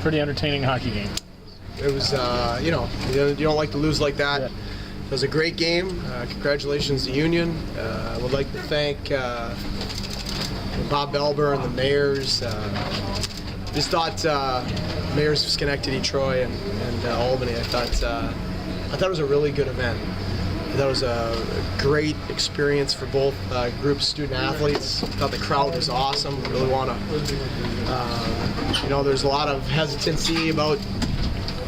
Pretty entertaining hockey game. It was, you don't like to lose like that. Yeah. It was a great game. Congratulations to Union. I would like to thank Bob Belber and the mayors. Just thought mayors of Schenectady, Troy, and Albany. I thought it was a really good event. I thought it was a great experience for both groups of student athletes. I thought the crowd was awesome. I really want to, there's a lot of hesitancy about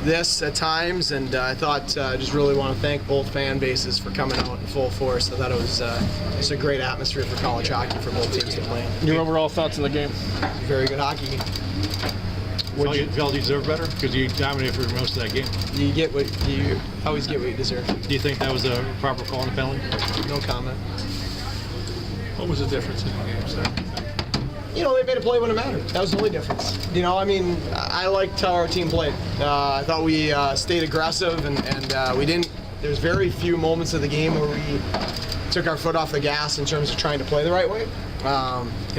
this at times, and I thought just really want to thank both fan bases for coming out in full force. I thought it was just a great atmosphere for college hockey for both teams to play. Your overall thoughts on the game? Very good hockey game. You felt you deserved better because you dominated for most of that game. You always get what you deserve. Do you think that was a proper call on the penalty? No comment. What was the difference in the game, sir? They made a play when it mattered. That was the only difference. I liked how our team played. I thought we stayed aggressive, and we didn't. There's very few moments of the game where we took our foot off the gas in terms of trying to play the right way.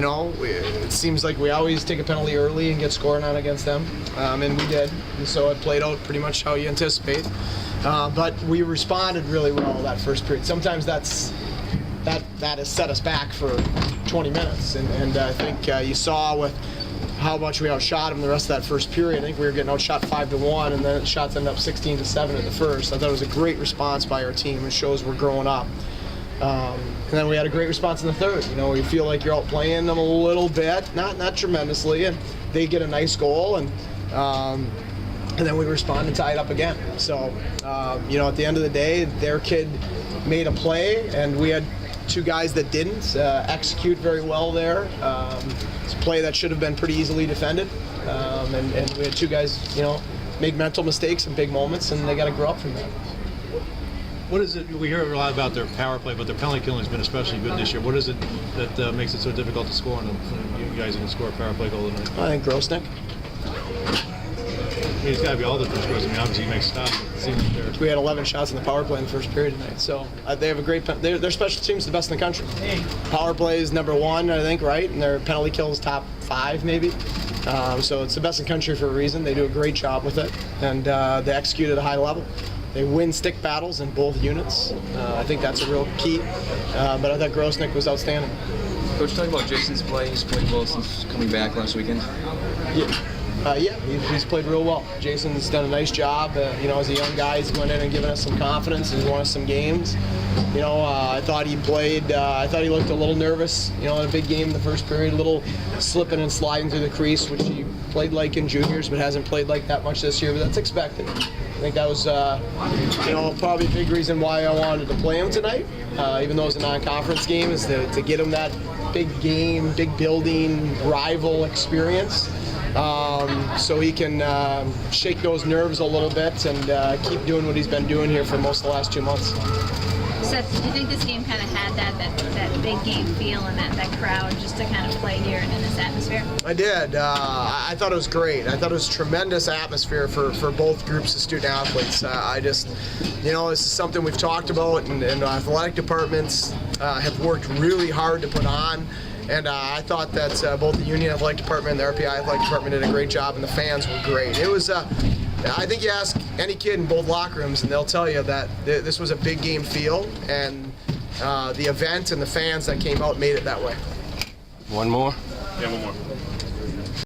It seems like we always take a penalty early and get scored on against them, and we did. And so it played out pretty much how you anticipate. But we responded really well that first period. Sometimes that has set us back for 20 minutes, and I think you saw with how much we outshot them the rest of that first period. I think we were getting outshot 5-1, and then the shots ended up 16-7 in the first. I thought it was a great response by our team. It shows we're growing up. And then we had a great response in the third. We feel like you're outplaying them a little bit, not tremendously, and they get a nice goal, and then we respond and tie it up again. So, at the end of the day, their kid made a play, and we had two guys that didn't execute very well there. It's a play that should have been pretty easily defended, and we had two guys, make mental mistakes in big moments, and they got to grow up from that. What is it? We hear a lot about their power play, but their penalty killing has been especially good this year. What is it that makes it so difficult to score on them? You guys can score a power play goal tonight. I think Grosnick. He's got to be all the first scores. Obviously he makes stops. It seems like we had 11 shots in the power play in the first period tonight. So they have a great. Their special teams the best in the country. Power play is number 1, I think, right? And their penalty kills top 5, maybe. So it's the best in the country for a reason. They do a great job with it, and they execute at a high level. They win stick battles in both units. I think that's a real key. But I thought Grosnick was outstanding. Coach, talk about Jason's play. He's played well since coming back last weekend. He's played real well. Jason's done a nice job. As a young guy, he's went in and given us some confidence. He's won us some games. I thought he played. I thought he looked a little nervous. In a big game in the first period, a little slipping and sliding through the crease, which he played like in juniors, but hasn't played like that much this year. But that's expected. I think that was, probably a big reason why I wanted to play him tonight, even though it's a non-conference game, is to get him that big game, big building, rival experience. So he can shake those nerves a little bit and keep doing what he's been doing here for most of the last 2 months. Seth, do you think this game kind of had that big game feel and that crowd just to kind of play here in this atmosphere? I did. I thought it was great. I thought it was tremendous atmosphere for both groups of student athletes. this is something we've talked about, and athletic departments have worked really hard to put on. And I thought that both the Union Athletic Department and the RPI Athletic Department did a great job, and the fans were great. It was, I think you ask any kid in both locker rooms, and they'll tell you that this was a big game feel, and the event and the fans that came out made it that way. One more? Yeah, one more.